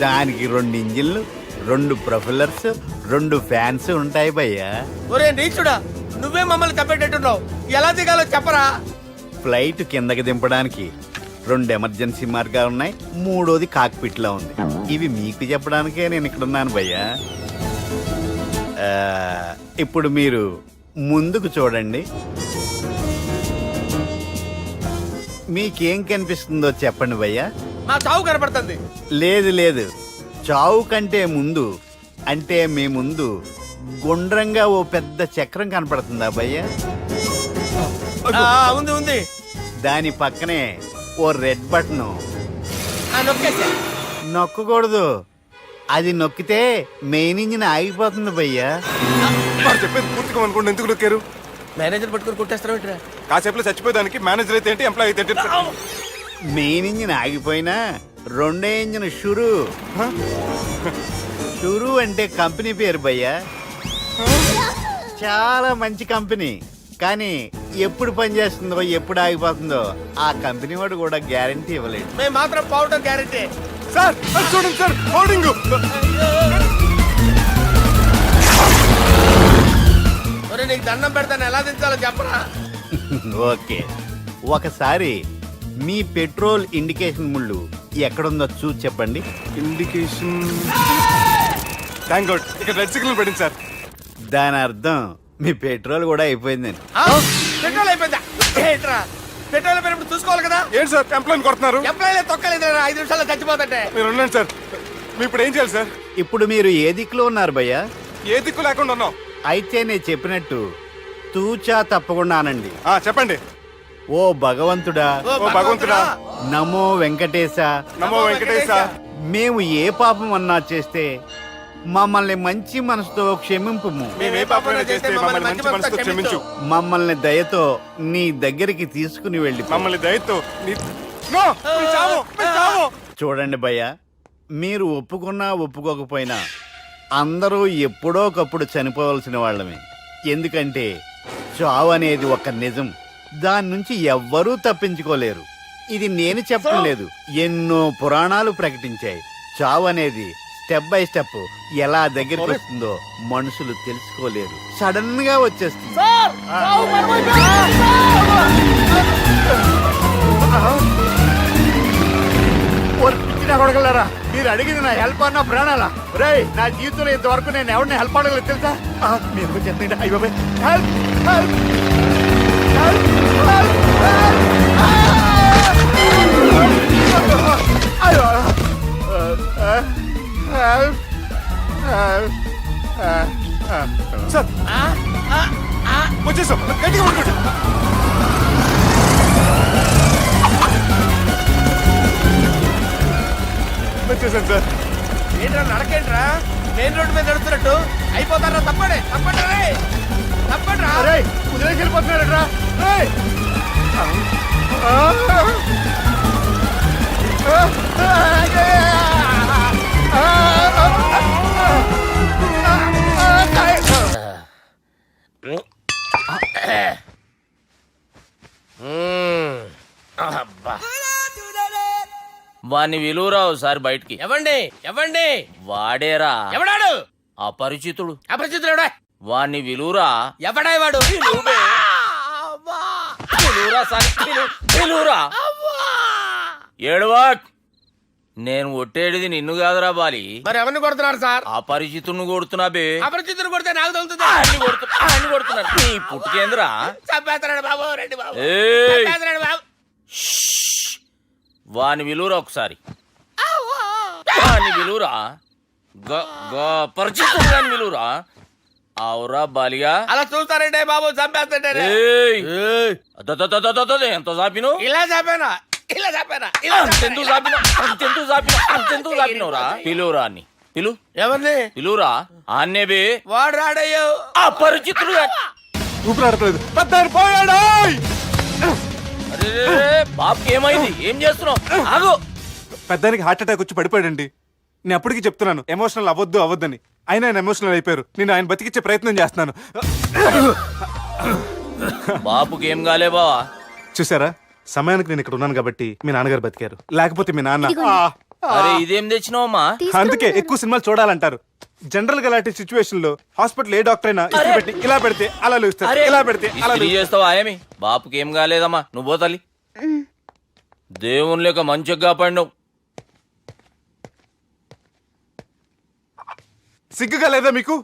దానికి 2 ఇంజిన్లు, 2 ప్రొఫెల్లర్స్, 2 ఫ్యాన్స్ ఉంటాయి భయ్యా. ఒరే నీచుడా, నువ్వే మమ్మల్ని తప్పేటట్టున్నావు. ఎలా దిగాలో చెప్పరా? ఫ్లైట్ కిందకి దింపడానికి 2 ఎమర్జెన్సీ మార్గాలు ఉన్నాయి. 3వది కాక్పిట్ లో ఉంది. ఇవి మీకు చెప్పడానికే నేను ఇక్కడ ఉన్నాను భయ్యా. ఇప్పుడు మీరు ముందుకు చూడండి. మీకేం కనిపిస్తుందో చెప్పండి భయ్యా. మా చావు కనపడుతుంది. లేదు, చావు కంటే ముందు అంటే మీ ముందు గుండ్రంగా ఓ పెద్ద చక్రం కనపడుతుందా భయ్యా? ఉంది. దాని పక్కనే ఓ రెడ్ బటన్. నొక్కేసా. నొక్కకూడదు, అది నొక్కితే మెయిన్ ఇంజిన్ ఆగిపోతుంది భయ్యా. వాడు చెప్పేది పూర్తిగా అనుకోండి. ఎందుకు నొక్కారు? మేనేజర్ పట్టుకుని కొట్టేస్తారా? కాసేపులో చచ్చిపోయేదానికి మేనేజర్ అయితే ఏంటి, ఎంప్లాయ్ అయితే ఏంటి? మెయిన్ ఇంజిన్ ఆగిపోయినా 2వ ఇంజిన్ షురు అంటే కంపెనీ పేరు భయ్యా. చాలా మంచి కంపెనీ, కానీ ఎప్పుడు పనిచేస్తుందో ఎప్పుడు ఆగిపోతుందో ఆ కంపెనీ వాడు కూడా గ్యారంటీ ఇవ్వలేడు. మేము మాత్రం పోవడం గ్యారంటీ. సార్ అది చూడండి సార్, హోర్డింగ్. నీకు దండం పెడతాను, ఎలా దించాలో చెప్పరా? ఓకే, ఒకసారి మీ పెట్రోల్ ఇండికేషన్ ముళ్ళు ఎక్కడుందో చూసి చెప్పండి. ఇండికేషన్. థ్యాంక్ గాడ్, ఇక్కడ రెడ్ సిగ్నల్ పడింది సార్. దాని అర్థం మీ పెట్రోల్ కూడా అయిపోయిందని. పెట్రోల్ అయిపోయిందా? ఏంట్రా పెట్రోల్ అయిపోయినప్పుడు చూసుకోవాలి కదా. ఏంటి సార్ ఎంప్లాయ్ కొడుతున్నారు? ఎంప్లాయ్ తొక్కలేదు. 5 నిమిషాల్లో చచ్చిపోతుంటే. మీరు ఉండండి సార్. మీరు ఇప్పుడు ఏం చేయాలి సార్? ఇప్పుడు మీరు ఏ దిక్కులో ఉన్నారు భయ్యా? ఏ దిక్కు లేకుండా ఉన్నాం. అయితే నేను చెప్పినట్టు తూచా తప్పకుండా అనండి. చెప్పండి. ఓ భగవంతుడా, ఓ భగవంతుడా, నమో వెంకటేశ, నమో వెంకటేశ. మేము ఏ పాపం అన్నా చేస్తే మమ్మల్ని మంచి మనసుతో క్షమింపుము. మేము ఏ పాపమైనా చేస్తే మమ్మల్ని మంచి మనసుతో క్షమించు. మమ్మల్ని దయతో నీ దగ్గరికి తీసుకుని వెళ్ళి. మమ్మల్ని దయతో నో, మీ చావు, మీ చావు. చూడండి భయ్యా, మీరు ఒప్పుకున్నా ఒప్పుకోకపోయినా అందరూ ఎప్పుడో ఒకప్పుడు చనిపోవలసిన వాళ్ళమే. ఎందుకంటే చావు అనేది ఒక నిజం, దాని నుంచి ఎవ్వరూ తప్పించుకోలేరు. ఇది నేను చెప్పడం లేదు, ఎన్నో పురాణాలు ప్రకటించాయి. చావు అనేది స్టెప్ బై స్టెప్ ఎలా దగ్గరికి వస్తుందో మనుషులు తెలుసుకోలేరు, సడన్ గా వచ్చేస్తుంది. కొడగలరా, మీరు అడిగింది నా హెల్ప్ అన్న ప్రాణాలా? రే, నా జీవితంలో ఇంతవరకు నేను ఎవరిని హెల్ప్ అడగలేదు తెలుసా? మీరు చెప్పండి. అయ్యో హెల్ప్ హెల్ప్ సార్ వచ్చేసాం, గట్టిగా పట్టుకోండి. వచ్చేసాను సార్. ఏంట్రా నడకేంట్రా? మెయిన్ రోడ్డు మీద నడుస్తున్నట్టు అయిపోతారా? తప్పండి తప్పండి రా. కుదిరేసి వెళ్ళిపోతున్నాడు. వాణ్ణి విలువరావు సార్ బయటికి. ఎవండి ఎవండి వాడేరా ఎవడాడు? అపరిచితుడు. అపరిచితుడు ఎవడా? వాణ్ణి విలువరా. ఎవడా వాడు? విలువరా సార్, విలువరా. ఏడవాక్. నేను ఒట్టేడిది నిన్ను కాదురా బాలి, మరి ఎవరిని కొడుతున్నారు సార్? అపరిచితుడిని కొడుతున్నా బే. అపరిచితుడు కొడితే నాకు తగులుతుంది. అన్ని కొడుతున్నారు. నీ పుట్టుకేంద్రా. చంపేస్తున్నాడు బాబు, రండి బాబు. ఏయ్! చంపేస్తున్నాడు బాబు. వాని విలువరా ఒకసారి. వాని విలువరా. పరిచితుడు గాని విలువరా. అవురా బాలిగా. అలా చూస్తారంటే బాబు, చంపేస్తాడే. ఏయ్! అదదదదదదద, ఎంత చాపిను? ఇలా చంపేనా? ఇలా చంపేనా? ఇలా అంతెందుకు చాపిను? అంతెందుకు చాపినవురా? పిలువురా అని. పిలు. ఎవరిని? పిలువురా. ఆన్నే బే. వాడు రాడయ్యో. అపరిచితుడు గాని. ఊపిరాడట్లేదు. పెద్దాయన పోయాడు. అరే బాబుకి ఏమైంది? ఏం చేస్తున్నావు? ఆగు. పెద్దానికి హార్ట్ అటాక్ వచ్చి పడిపోయాడండి. నేను అప్పటికి చెప్తున్నాను ఎమోషనల్ అవ్వద్దని. అయినా ఆయన ఎమోషనల్ అయిపోయారు. నేను ఆయన బతికిచ్చే ప్రయత్నం చేస్తున్నాను. బాబుకి ఏం కాలే బావా? చూసారా, సమయానికి నేను ఇక్కడ ఉన్నాను కాబట్టి మీ నాన్నగారు బతికారు. లేకపోతే మీ నాన్న. అరే ఇదేం తెచ్చినావమ్మా? అందుకే ఎక్కువ సినిమాలు చూడాలంటారు. జనరల్ గా అలాంటి సిచ్యువేషన్ లో హాస్పిటల్ ఏ డాక్టర్ అయినా ఇస్త్రీ పెట్టి ఇలా పెడితే అలా లూస్తారు, ఇలా పెడితే అలా ఇస్త్రీ చేస్తావా ఏమి? బాపుకి ఏం కాలేదమ్మా, నువ్వు పోతల్లి. దేవుని లేక మంచిగా పడినావు. సిగ్గుగా లేదా మీకు?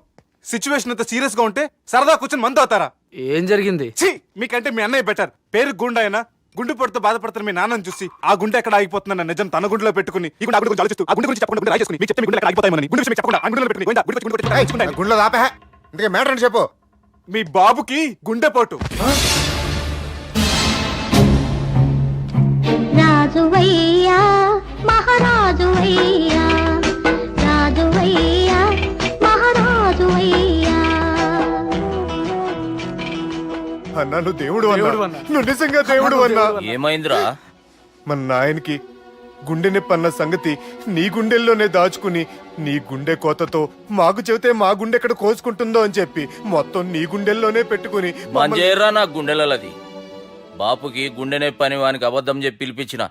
సిచ్యువేషన్ అంత సీరియస్ గా ఉంటే సరదా కూర్చొని మందు అవుతారా? ఏం జరిగింది? ఛీ, మీకంటే మీ అన్నయ్య బెటర్. పేరు గుండె అయినా గుండె పొడితో బాధపడతారు మీ నాన్నని చూసి. ఆ గుండె ఎక్కడ ఆగిపోతుందన్న నిజం తన గుండెలో పెట్టుకుని ఈ గుండె గురించి ఆలోచిస్తూ ఆ గుండె గురించి చెప్పకుండా గుండె రాజేసుకుని మీకు చెప్తే మీ గుండె ఎక్కడ ఆగిపోతాయని గుండె విషయం చెప్పకుండా ఆ గుండెలో పెట్టుకుని గుండెలో ఆపే. ఇందుకే మ్యాటర్ అని చెప్పు. మీ బాబుకి గుండెపోటు. రాజువయ్యా మహారాజువయ్యా, రాజువయ్యా మహారాజువయ్యా. అన్నా నువ్వు దేవుడు అన్నా. నువ్వు నిజంగా దేవుడు అన్నా. ఏమైందిరా? మన నాయనకి గుండె నొప్పి అన్న సంగతి నీ గుండెల్లోనే దాచుకుని నీ గుండె కోతతో మాకు చెబితే మా గుండె ఎక్కడ కోసుకుంటుందో అని చెప్పి మొత్తం నీ గుండెల్లోనే పెట్టుకుని మంజేరా నా గుండెలది. బాపుకి గుండె నొప్పి అని వానికి అబద్ధం చెప్పి పిలిపించిన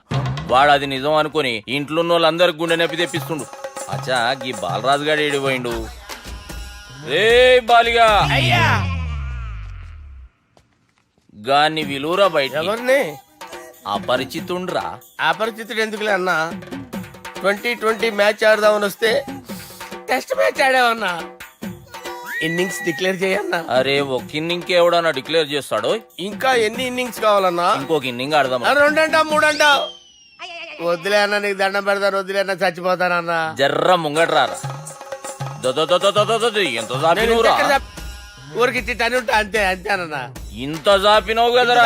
వాడు అది నిజం అనుకుని ఇంట్లో ఉన్న వాళ్ళందరికి గుండె నొప్పి తెప్పిస్తుండు. అచ్చా గీ బాలరాజు గారు ఏడిపోయిండు. రే బాలిగా, అయ్యా గాన్ని విలువరా బయట. ఎవరిని? అపరిచితుండ్రా. అపరిచితుడు ఎందుకులే అన్నా? 2020 మ్యాచ్ ఆడదామని వస్తే టెస్ట్ మ్యాచ్ ఆడావన్నా. ఇన్నింగ్స్ డిక్లేర్ చేయన్నా. అరే ఒక ఇన్నింగ్ ఎవడన్నా డిక్లేర్ చేస్తాడో? ఇంకా ఎన్ని ఇన్నింగ్స్ కావాలన్నా? ఇంకొక ఇన్నింగ్ ఆడదాం. 2 అంటావు 3 అంటావు. వద్దులే అన్న, నీకు దండం పెడతాను. వద్దులే అన్న, చచ్చిపోతానన్నా. జర్ర ముంగట్రా. ఎంత జాపినవురా? ఊరికి టని ఉంటా అంతే అంతేనన్నా. ఇంత జాపినవు కదరా.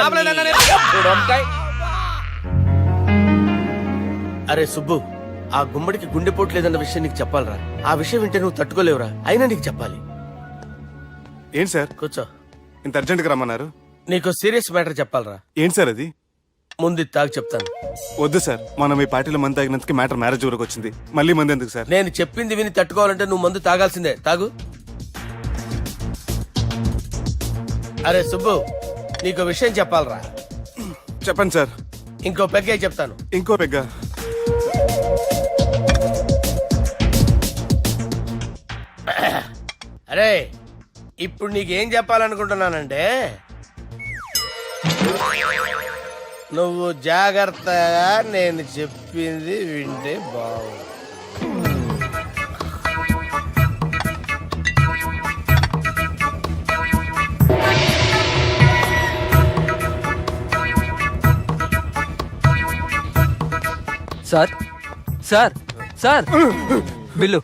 అరే సుబ్బు, ఆ గుమ్మడికి గుండెపోటు లేదన్న విషయం నీకు చెప్పాలరా. ఆ విషయం వింటే నువ్వు తట్టుకోలేవురా. అయినా నీకు చెప్పాలి. ఏంటి సార్ కూర్చో. ఇంత అర్జెంట్ గా రమ్మన్నారు? నీకు సీరియస్ మ్యాటర్ చెప్పాలరా. ఏంటి సార్ అది? ముందు ఇది తాగు చెప్తాను. వద్దు సార్, మనం ఈ పార్టీలో మంది తాగినందుకు మ్యాటర్ మ్యారేజ్ వరకు వచ్చింది. మళ్ళీ మంది ఎందుకు సార్? నేను చెప్పింది విని తట్టుకోవాలంటే నువ్వు మందు తాగాల్సిందే. తాగు. అరే సుబ్బు, నీకు విషయం చెప్పాలరా. చెప్పండి సార్. ఇంకో పెగ్గే చెప్తాను. ఇంకో పెగ్గ. అరే ఇప్పుడు నీకేం చెప్పాలనుకుంటున్నానంటే, నువ్వు జాగ్రత్తగా నేను చెప్పింది వింటే బాగుంది. Sir sir sir bill.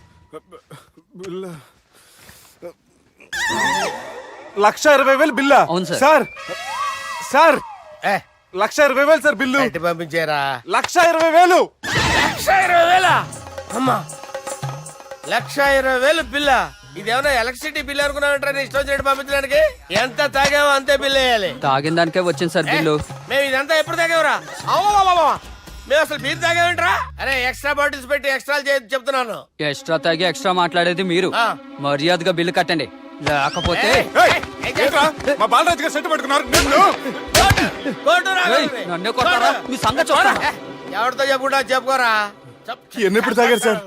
1,20,000 బిల్లా? అవును సార్. సార్ సార్ ఏ 1,20,000 సార్ బిల్లు. బయట పంపించేరా. 1,20,000. 1,20,000 అమ్మా, 1,20,000 బిల్ల. ఇదేమన్నా ఎలక్ట్రిసిటీ బిల్ అనుకున్నామంటారా? నీ ఇష్టం చేయడం పంపించడానికి. ఎంత తాగామో అంతే బిల్ వేయాలి. తాగిన దానికే వచ్చింది సార్ బిల్లు. మేము ఇదంతా ఎప్పుడు తాగేవరా? మేము అసలు మీరు తాగేమంటారా? అరే ఎక్స్ట్రా బాటిల్స్ పెట్టి ఎక్స్ట్రా చెప్తున్నాను. ఎక్స్ట్రా తాగి ఎక్స్ట్రా మాట్లాడేది మీరు. మర్యాదగా బిల్లు కట్టండి, లేకపోతే మా బాలరాజు గారు సెట్ పట్టుకున్నారు. నన్నే కొడతారా? మీ సంగతి చూస్తారా? ఎవరితో చెప్పుకుంటా చెప్పుకోరా. ఎన్ని ఎప్పుడు తాగారు సార్